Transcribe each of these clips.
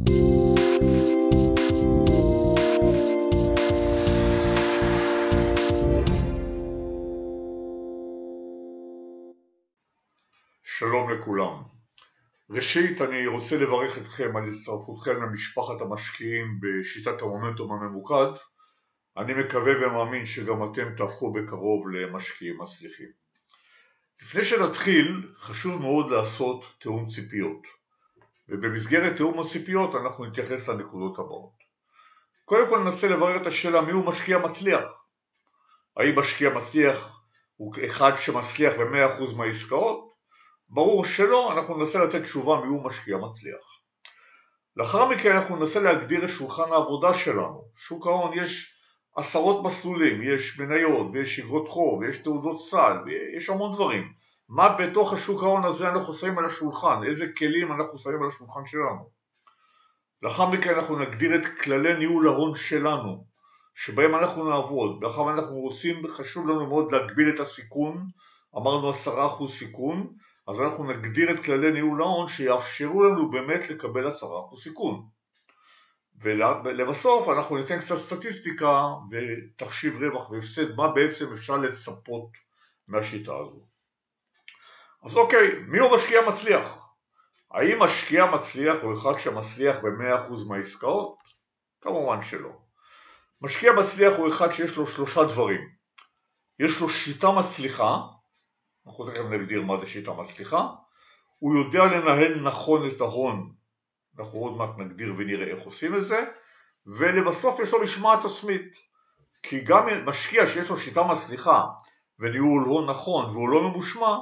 שלום לכולם. ראשית אני רוצה לברך אתכם על הצטרפותכם למשפחת המשקיעים בשיטת המומנטום הממוקד. אני מקווה ומאמין שגם אתם תהפכו בקרוב למשקיעים מצליחים. לפני שנתחיל, חשוב מאוד לעשות תיאום ציפיות. ובמסגרת תיאום הציפיות אנחנו נתייחס לנקודות הבאות. קודם כל ננסה לברר את השאלה מיהו משקיע מצליח. האם משקיע מצליח הוא אחד שמצליח ב-100% מהעסקאות? ברור שלא, אנחנו ננסה לתת תשובה מיהו משקיע מצליח. לאחר מכן אנחנו ננסה להגדיר את שולחן העבודה שלנו. שוק ההון יש עשרות מסלולים, יש מניות ויש אגרות חוב ויש תעודות סל ויש המון דברים. מה בתוך השוק ההון הזה אנחנו שמים על השולחן, איזה כלים אנחנו שמים על השולחן שלנו. לאחר מכן אנחנו נגדיר את כללי ניהול ההון שלנו, שבהם אנחנו נעבוד. לאחר מכן אנחנו רוצים, חשוב לנו מאוד להגביל את הסיכון, אמרנו 10% סיכון, אז אנחנו נגדיר את כללי ניהול ההון שיאפשרו לנו באמת לקבל 10% סיכון. ולבסוף אנחנו ניתן קצת סטטיסטיקה ותחשיב רווח והפסד, מה בעצם אפשר לצפות מהשיטה הזו. אז אוקיי, מיהו משקיע מצליח? האם משקיע מצליח הוא אחד שמצליח ב-100% מהעסקאות? כמובן שלא. משקיע מצליח הוא אחד שיש לו 3 דברים. יש לו שיטה מצליחה, אנחנו תכף נגדיר מה זה שיטה מצליחה, הוא יודע לנהל נכון את ההון, אנחנו עוד מעט נגדיר ונראה איך עושים את זה, ולבסוף יש לו משמעת עצמית, כי גם משקיע שיש לו שיטה מצליחה וניהול הון נכון והוא לא ממושמע,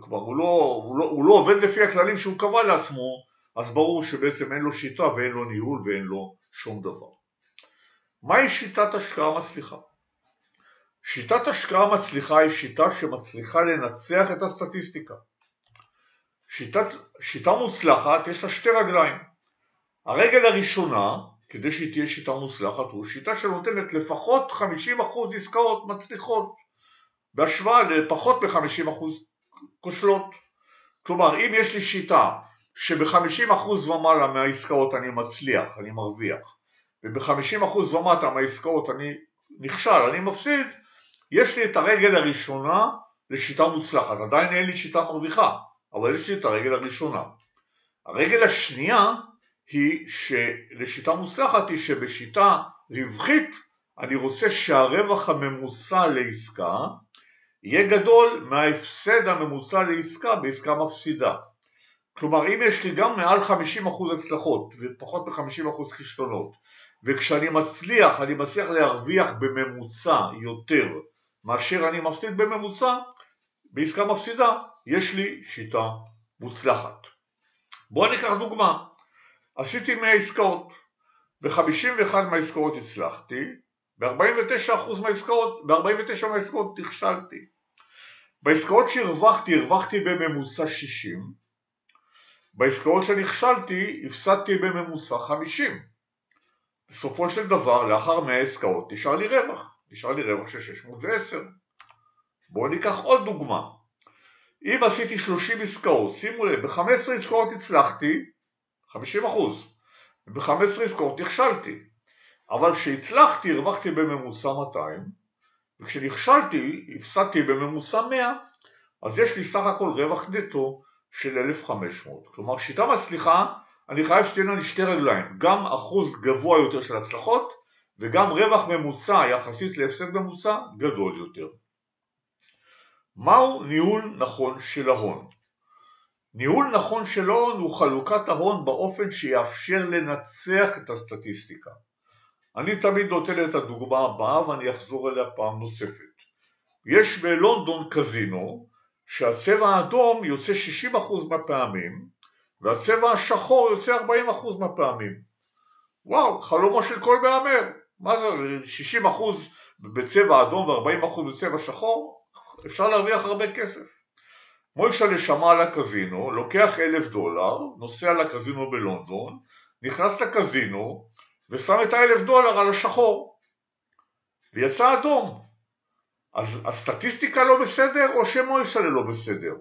הוא לא עובד לפי הכללים שהוא קבע לעצמו, אז ברור שבעצם אין לו שיטה ואין לו ניהול ואין לו שום דבר. מהי שיטת השקעה מצליחה? שיטת השקעה מצליחה היא שיטה שמצליחה לנצח את הסטטיסטיקה. שיטה מוצלחת יש לה 2 רגליים. הרגל הראשונה, כדי שהיא תהיה שיטה מוצלחת, הוא שיטה שנותנת לפחות 50% עסקאות מצליחות, בהשוואה לפחות מ-50% כושלות. כלומר, אם יש לי שיטה שב-50% ומעלה מהעסקאות אני מצליח, אני מרוויח, וב-50% ומטה מהעסקאות אני נכשל, אני מפסיד, יש לי את הרגל הראשונה לשיטה מוצלחת. עדיין אין לי שיטה מרוויחה, אבל יש לי את הרגל הראשונה. הרגל השנייה היא שלשיטה מוצלחת היא שבשיטה רווחית אני רוצה שהרווח הממוצע לעסקה יהיה גדול מההפסד הממוצע לעסקה בעסקה מפסידה. כלומר, אם יש לי גם מעל 50% הצלחות ופחות מ-50% כישלונות, וכשאני מצליח, אני מצליח להרוויח בממוצע יותר מאשר אני מפסיד בממוצע, בעסקה מפסידה יש לי שיטה מוצלחת. בואו ניקח דוגמה. עשיתי 100 עסקאות, ב-51 מהעסקאות הצלחתי, ב-49% מהעסקאות נכשלתי. בעסקאות שהרווחתי בממוצע 60, בעסקאות שנכשלתי הפסדתי בממוצע 50. בסופו של דבר, לאחר 100 עסקאות נשאר לי רווח של 610. בואו ניקח עוד דוגמה. אם עשיתי 30 עסקאות, שימו לב, ב-15 עסקאות הצלחתי 50%, ב-15 עסקאות נכשלתי. אבל כשהצלחתי הרווחתי בממוצע 200, וכשנכשלתי הפסדתי בממוצע 100, אז יש לי סך הכל רווח נטו של 1,500. כלומר, שיטה מצליחה, אני חייב שתהיינה לי 2 רגליים, גם אחוז גבוה יותר של הצלחות, וגם רווח ממוצע יחסית להפסד ממוצע גדול יותר. מהו ניהול נכון של ההון? ניהול נכון של ההון הוא חלוקת ההון באופן שיאפשר לנצח את הסטטיסטיקה. אני תמיד נותן את הדוגמה הבאה ואני אחזור אליה פעם נוספת. יש בלונדון קזינו שהצבע האדום יוצא 60% מהפעמים והצבע השחור יוצא 40% מהפעמים. וואו, חלומו של כל מהמר. מה זה 60% בצבע אדום ו40% בצבע שחור? אפשר להרוויח הרבה כסף. מוישה שמע על הקזינו, לוקח $1,000, נוסע לקזינו בלונדון, נכנס לקזינו ושם את $1,000 על השחור ויצא אדום. אז הסטטיסטיקה לא בסדר או שמוישה לא בסדר?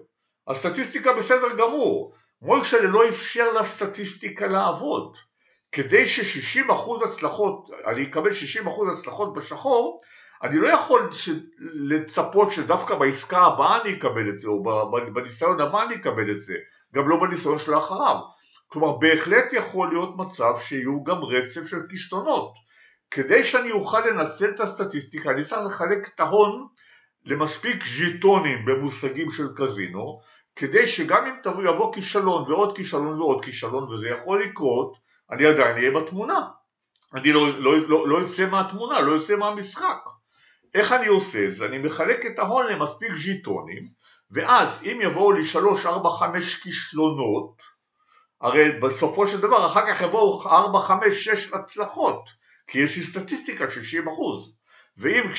הסטטיסטיקה בסדר גמור. מוישה לא אפשר לסטטיסטיקה לעבוד. כדי ש-60% הצלחות, אני אקבל 60% הצלחות בשחור, אני לא יכול לצפות שדווקא בעסקה הבאה אני אקבל את זה, או בניסיון הבא אני אקבל את זה, גם לא בניסיון של האחריו. כלומר, בהחלט יכול להיות מצב שיהיו גם רצף של כישלונות. כדי שאני אוכל לנצל את הסטטיסטיקה, אני צריך לחלק את ההון למספיק ז'יטונים במושגים של קזינו, כדי שגם אם יבוא כישלון ועוד כישלון ועוד כישלון, וזה יכול לקרות, אני עדיין אהיה בתמונה. אני לא יוצא מהתמונה, לא יוצא מהמשחק. איך אני עושה את זה? אני מחלק את ההון למספיק ז'יטונים, ואז אם יבואו לי 3, 4, 5 כישלונות, הרי בסופו של דבר אחר כך יבואו 4, 5, 6 הצלחות, כי יש לי סטטיסטיקה של 60%. ואם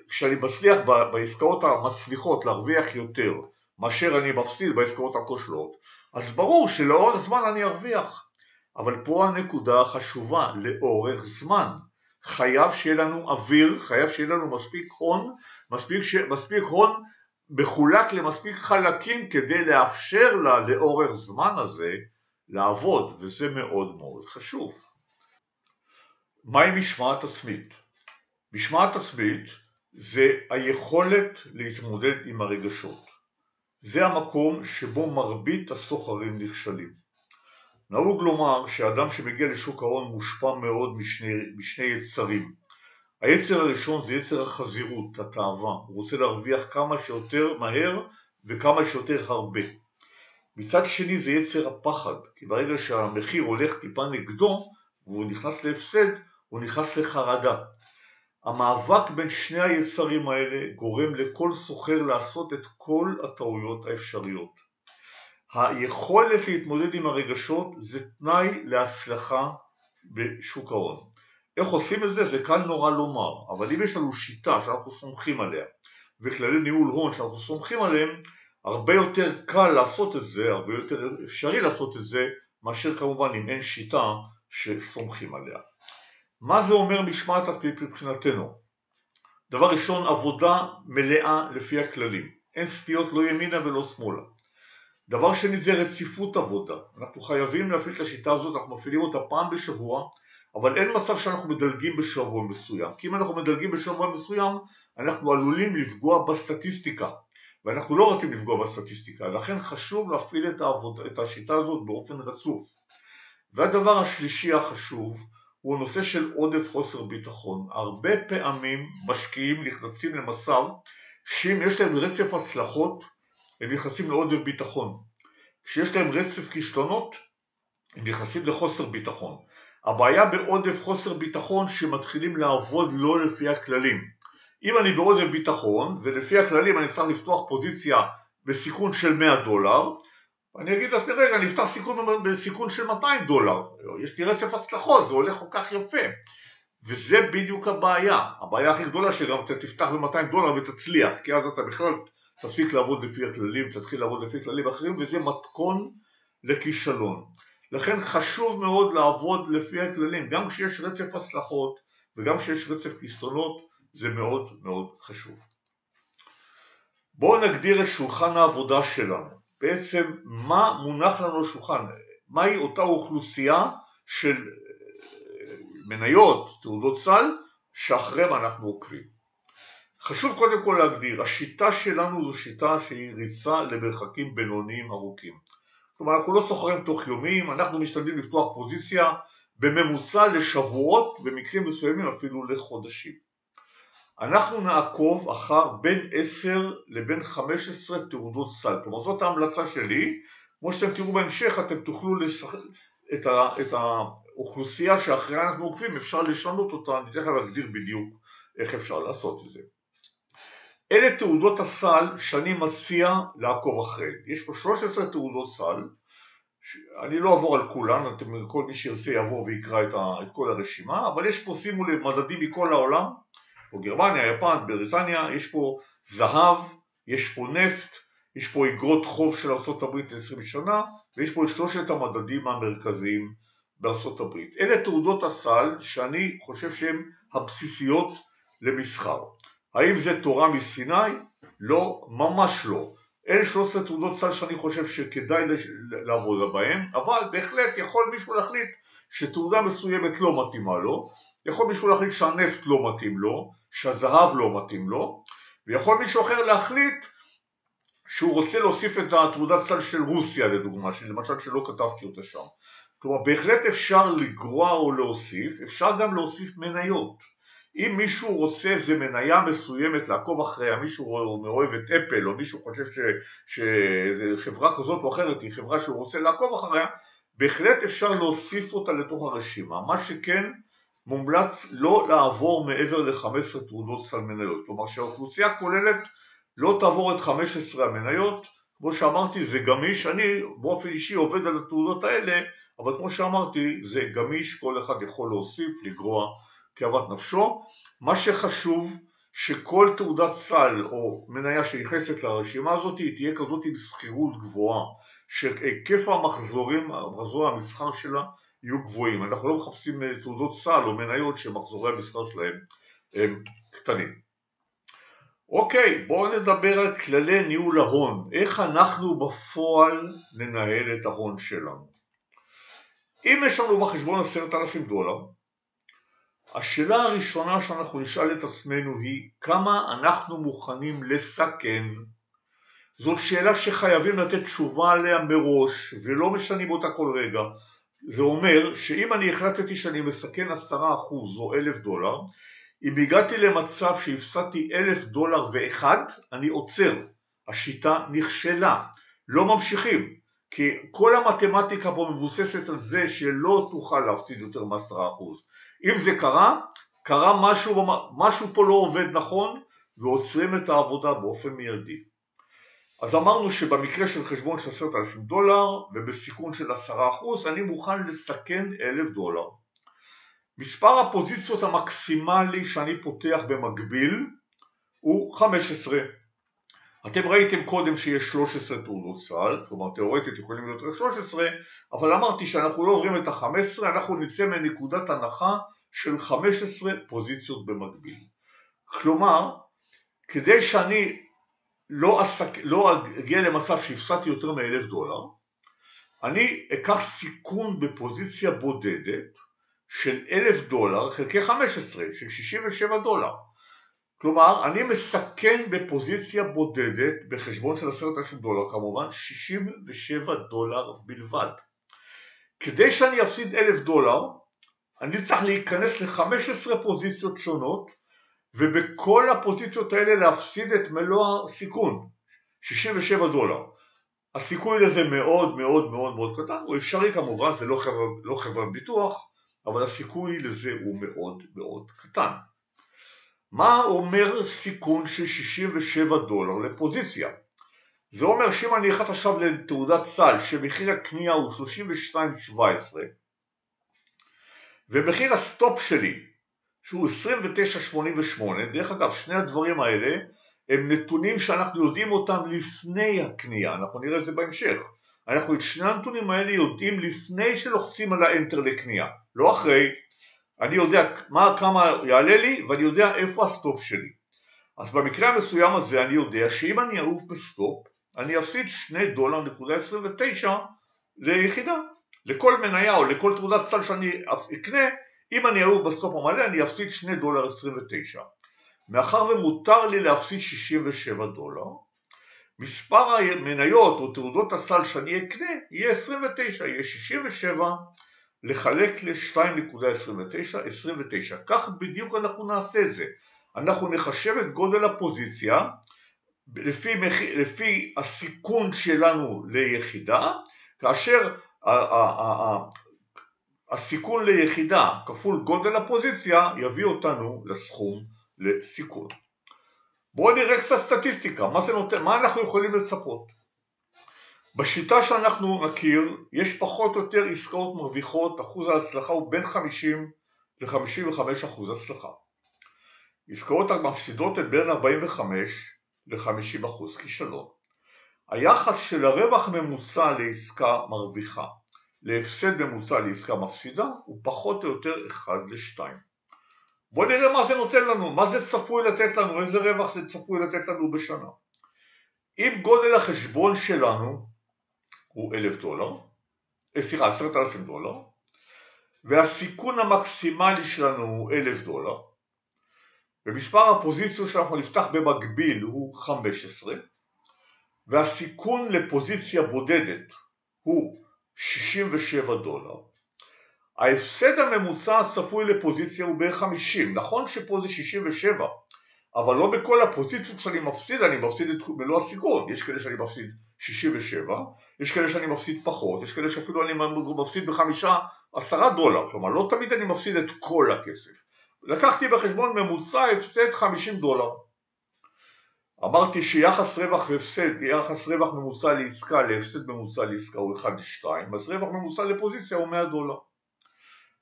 כשאני מצליח בעסקאות המצליחות להרוויח יותר, מאשר אני מפסיד בעסקאות הכושלות, אז ברור שלאורך זמן אני ארוויח. אבל פה הנקודה החשובה, לאורך זמן. חייב שיהיה לנו אוויר, חייב שיהיה לנו מספיק הון, מספיק הון מחולק למספיק חלקים כדי לאפשר לה לאורך זמן הזה לעבוד, וזה מאוד מאוד חשוב. מהי משמעת עצמית? משמעת עצמית זה היכולת להתמודד עם הרגשות. זה המקום שבו מרבית הסוחרים נכשלים. נהוג לומר שהאדם שמגיע לשוק ההון מושפע מאוד משני יצרים. היצר הראשון זה יצר החזירות, התאווה. הוא רוצה להרוויח כמה שיותר מהר וכמה שיותר הרבה. מצד שני זה יצר הפחד, כי ברגע שהמחיר הולך טיפה נגדו והוא נכנס להפסד, הוא נכנס לחרדה. המאבק בין שני היצרים האלה גורם לכל סוחר לעשות את כל הטעויות האפשריות. היכולת להתמודד עם הרגשות זה תנאי להצלחה בשוק ההון. איך עושים את זה? זה קל נורא לומר, אבל אם יש לנו שיטה שאנחנו סומכים עליה, וכללי ניהול הון שאנחנו סומכים עליהם, הרבה יותר קל לעשות את זה, הרבה יותר אפשרי לעשות את זה, מאשר כמובן אם אין שיטה שסומכים עליה. מה זה אומר משמעת עצמית מבחינתנו? דבר ראשון, עבודה מלאה לפי הכללים. אין סטיות לא ימינה ולא שמאלה. דבר שני זה רציפות עבודה. אנחנו חייבים להפעיל את השיטה הזאת, אנחנו מפעילים אותה פעם בשבוע, אבל אין מצב שאנחנו מדלגים בשבוע מסוים. כי אם אנחנו מדלגים בשבוע מסוים, אנחנו עלולים לפגוע בסטטיסטיקה. ואנחנו לא רוצים לפגוע בסטטיסטיקה, לכן חשוב להפעיל את השיטה הזאת באופן רצוף. והדבר השלישי החשוב הוא הנושא של עודף חוסר ביטחון. הרבה פעמים משקיעים נכנסים למצב שאם יש להם רצף הצלחות, הם נכנסים לעודף ביטחון. כשיש להם רצף כישלונות, הם נכנסים לחוסר ביטחון. הבעיה בעודף חוסר ביטחון שמתחילים לעבוד לא לפי הכללים. אם אני בעודף ביטחון, ולפי הכללים אני צריך לפתוח פוזיציה בסיכון של $100, אני אגיד לעצמי, רגע, אני אפתח בסיכון של $200. יש לי רצף הצלחות, זה הולך כל כך יפה. וזה בדיוק הבעיה. הבעיה הכי גדולה שגם אתה תפתח ב$200 ותצליח, כי אז אתה בכלל תפסיק לעבוד לפי הכללים, תתחיל לעבוד לפי כללים אחרים, וזה מתכון לכישלון. לכן חשוב מאוד לעבוד לפי הכללים, גם כשיש רצף הצלחות וגם כשיש רצף כישלונות, זה מאוד מאוד חשוב. בואו נגדיר את שולחן העבודה שלנו. בעצם מה מונח לנו שולחן? מהי אותה אוכלוסייה של מניות, תעודות סל, שאחריהם אנחנו עוקבים. חשוב קודם כל להגדיר, השיטה שלנו זו שיטה שהיא ריצה למרחקים בינוניים ארוכים. כלומר, אנחנו לא סוחרים תוך יומים, אנחנו משתדלים לפתוח פוזיציה בממוצע לשבועות, במקרים מסוימים אפילו לחודשים. אנחנו נעקוב אחר בין 10 לבין 15 תעודות סל. כלומר, זאת ההמלצה שלי. כמו שאתם תראו בהמשך, אתם תוכלו את האוכלוסייה שאחריה אנחנו עוקבים, אפשר לשנות אותה, אני תכף להגדיר בדיוק איך אפשר לעשות את זה. אלה תעודות הסל שאני מציע לעקוב אחריהן. יש פה 13 תעודות סל, אני לא אעבור על כולן, כל מי שירצה יעבור ויקרא את כל הרשימה, אבל יש פה, שימו לב, מדדים מכל העולם, פה גרמניה, יפן, בריטניה, יש פה זהב, יש פה נפט, יש פה אגרות חוב של ארצות הברית ל-20 שנה, ויש פה את שלושת המדדים המרכזיים בארצות הברית. אלה תעודות הסל שאני חושב שהן הבסיסיות למסחר. האם זה תורה מסיני? לא, ממש לא. אלה 13 תעודות סל שאני חושב שכדאי לעבוד בהן, אבל בהחלט יכול מישהו להחליט שתעודה מסוימת לא מתאימה לו, יכול מישהו להחליט שהנפט לא מתאים לו, שהזהב לא מתאים לו, ויכול מישהו אחר להחליט שהוא רוצה להוסיף את התעודת סל של רוסיה לדוגמה, למשל שלא כתבתי אותה שם. כלומר בהחלט אפשר לגרוע או להוסיף, אפשר גם להוסיף מניות. אם מישהו רוצה איזה מניה מסוימת לעקוב אחריה, מישהו אוהב את אפל, או מישהו חושב שזו חברה כזאת או אחרת היא חברה שהוא רוצה לעקוב אחריה, בהחלט אפשר להוסיף אותה לתוך הרשימה. מה שכן מומלץ לא לעבור מעבר ל-15 תעודות סל מניות. כלומר שהאוכלוסייה כוללת לא תעבור את 15 המניות. כמו שאמרתי זה גמיש, אני באופן אישי עובד על התעודות האלה, אבל כמו שאמרתי זה גמיש, כל אחד יכול להוסיף, לגרוע כאוות נפשו. מה שחשוב שכל תעודת סל או מניה שנכנסת לרשימה הזאת היא תהיה כזאת עם סחירות גבוהה, שהיקף מחזורי המסחר שלה יהיו גבוהים. אנחנו לא מחפשים תעודות סל או מניות שמחזורי המסחר שלהם הם קטנים. אוקיי, בואו נדבר על כללי ניהול ההון, איך אנחנו בפועל ננהל את ההון שלנו. אם יש לנו בחשבון $10,000, השאלה הראשונה שאנחנו נשאל את עצמנו היא כמה אנחנו מוכנים לסכן. זאת שאלה שחייבים לתת תשובה עליה מראש ולא משנים אותה כל רגע. זה אומר שאם אני החלטתי שאני מסכן 10% או $1,000, אם הגעתי למצב שהפסדתי $1,000 אני עוצר. השיטה נכשלה, לא ממשיכים, כי כל המתמטיקה פה מבוססת על זה שלא תוכל להפסיד יותר מ10%. אם זה קרה משהו פה לא עובד נכון, ועוצרים את העבודה באופן מיידי. אז אמרנו שבמקרה של חשבון של $10,000 ובסיכון של 10% אני מוכן לסכן $1,000. מספר הפוזיציות המקסימלי שאני פותח במקביל הוא 15. אתם ראיתם קודם שיש 13 תעודות סל, כלומר תיאורטית יכולים להיות רק 13, אבל אמרתי שאנחנו לא עוברים את ה-15, אנחנו נצא מנקודת הנחה של 15 פוזיציות במקביל. כלומר, כדי שאני לא אגיע למצב שהפסדתי יותר מ$1,000, אני אקח סיכון בפוזיציה בודדת של $1,000 חלקי 15, של $67. כלומר, אני מסכן בפוזיציה בודדת בחשבון של $10,000 כמובן $67 בלבד. כדי שאני אפסיד $1,000, אני צריך להיכנס ל-15 פוזיציות שונות, ובכל הפוזיציות האלה להפסיד את מלוא הסיכון, $67. הסיכוי לזה מאוד מאוד מאוד מאוד קטן, הוא אפשרי כמובן, זה לא חברת ביטוח, אבל הסיכוי לזה הוא מאוד מאוד קטן. מה אומר סיכון של $67 לפוזיציה? זה אומר שאם אני נכנס עכשיו לתעודת סל שמחיר הקנייה הוא 32.17 ומחיר הסטופ שלי שהוא 29.88, דרך אגב שני הדברים האלה הם נתונים שאנחנו יודעים אותם לפני הקנייה, אנחנו נראה את זה בהמשך. אנחנו את שני הנתונים האלה יודעים לפני שלוחצים על האנטר לקנייה, לא אחרי. אני יודע כמה יעלה לי ואני יודע איפה הסטופ שלי. אז במקרה המסוים הזה אני יודע שאם אני אעוף בסטופ, אני אפסיד $2.29 ליחידה. לכל מניה או לכל תעודת סל שאני אקנה, אם אני אעוף בסטופ המלא אני אפסיד $2.29. מאחר ומותר לי להפסיד $67, מספר המניות או תעודות הסל שאני אקנה יהיה 29, יהיה 67 לחלק ל-2.29, 29. כך בדיוק אנחנו נעשה את זה. אנחנו נחשב את גודל הפוזיציה לפי הסיכון שלנו ליחידה, כאשר הסיכון ליחידה כפול גודל הפוזיציה יביא אותנו לסכום לסיכון. בואו נראה קצת סטטיסטיקה, מה אנחנו יכולים לצפות. בשיטה שאנחנו נכיר, יש פחות או יותר עסקאות מרוויחות, אחוז ההצלחה הוא בין 50 ל-55% הצלחה. עסקאות המפסידות הן בין 45 ל-50% כישלון. היחס של הרווח ממוצע לעסקה מרוויחה להפסד ממוצע לעסקה מפסידה הוא פחות או יותר 1 ל-2. בואו נראה מה זה נותן לנו, מה זה צפוי לתת לנו, איזה רווח זה צפוי לתת לנו בשנה. אם גודל החשבון שלנו הוא $10,000, והסיכון המקסימלי שלנו הוא $1,000, ומספר הפוזיציות שאנחנו נפתח במקביל הוא 15, והסיכון לפוזיציה בודדת הוא $67, ההפסד הממוצע הצפוי לפוזיציה הוא בערך 50, נכון שפה זה 67, אבל לא בכל הפוזיציות שאני מפסיד, אני מפסיד את מלוא הסיכון. יש כאלה שאני מפסיד 67, יש כאלה שאני מפסיד פחות, יש כאלה שאפילו אני מפסיד $5-10, כלומר לא תמיד אני מפסיד את כל הכסף. לקחתי בחשבון ממוצע הפסד $50. אמרתי שיחס רווח והפסד, יחס רווח ממוצע לעסקה להפסד ממוצע לעסקה הוא 1:2, אז רווח ממוצע לפוזיציה הוא $100.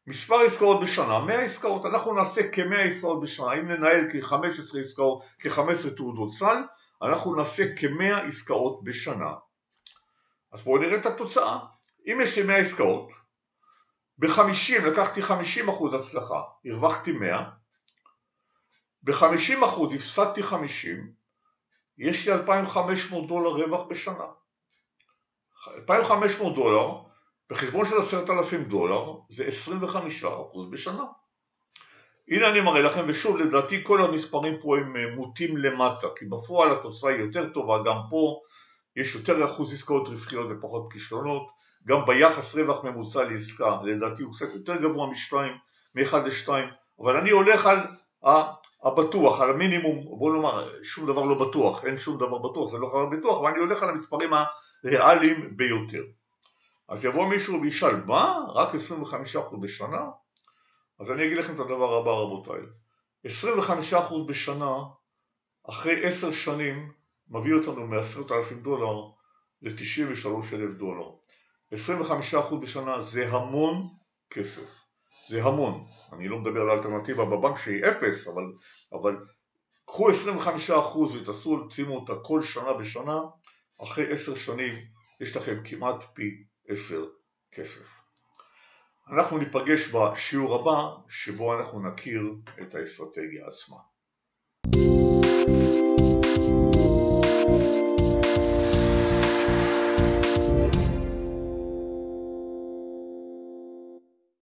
מספר עסקאות בשנה, 100 עסקאות, אנחנו נעשה כ-100 עסקאות בשנה, אם ננהל כ-15 עסקאות, כ-15 תעודות סל, אנחנו נעשה כ-100 עסקאות בשנה. אז בואו נראה את התוצאה. אם יש לי 100 עסקאות, ב-50 לקחתי 50% הצלחה, הרווחתי 100, ב-50% הפסדתי 50, יש לי $2,500 רווח בשנה. $2,500 בחשבון של $10,000 זה 25% בשנה. הנה אני מראה לכם, ושוב לדעתי כל המספרים פה הם מוטים למטה, כי בפועל התוצאה היא יותר טובה, גם פה יש יותר אחוז עסקאות רווחיות ופחות כישלונות, גם ביחס רווח ממוצע לעסקה לדעתי הוא קצת יותר גבוה מ-1 ל-2, אבל אני הולך על הבטוח, על המינימום, בוא נאמר שום דבר לא בטוח, אין שום דבר בטוח, זה לא חבר בטוח, אבל אני הולך על המספרים הריאליים ביותר. אז יבוא מישהו וישאל, מה? רק 25% בשנה? אז אני אגיד לכם את הדבר הבא רבותיי, 25% בשנה אחרי 10 שנים מביא אותנו $10,000 ל$93,000. 25% בשנה זה המון כסף, זה המון. אני לא מדבר על האלטרנטיבה בבנק שהיא 0, אבל קחו 25% ותעשו, שימו אותה כל שנה בשנה, אחרי 10 שנים יש לכם כמעט פי 10 כסף. אנחנו ניפגש בשיעור הבא שבו אנחנו נכיר את האסטרטגיה עצמה.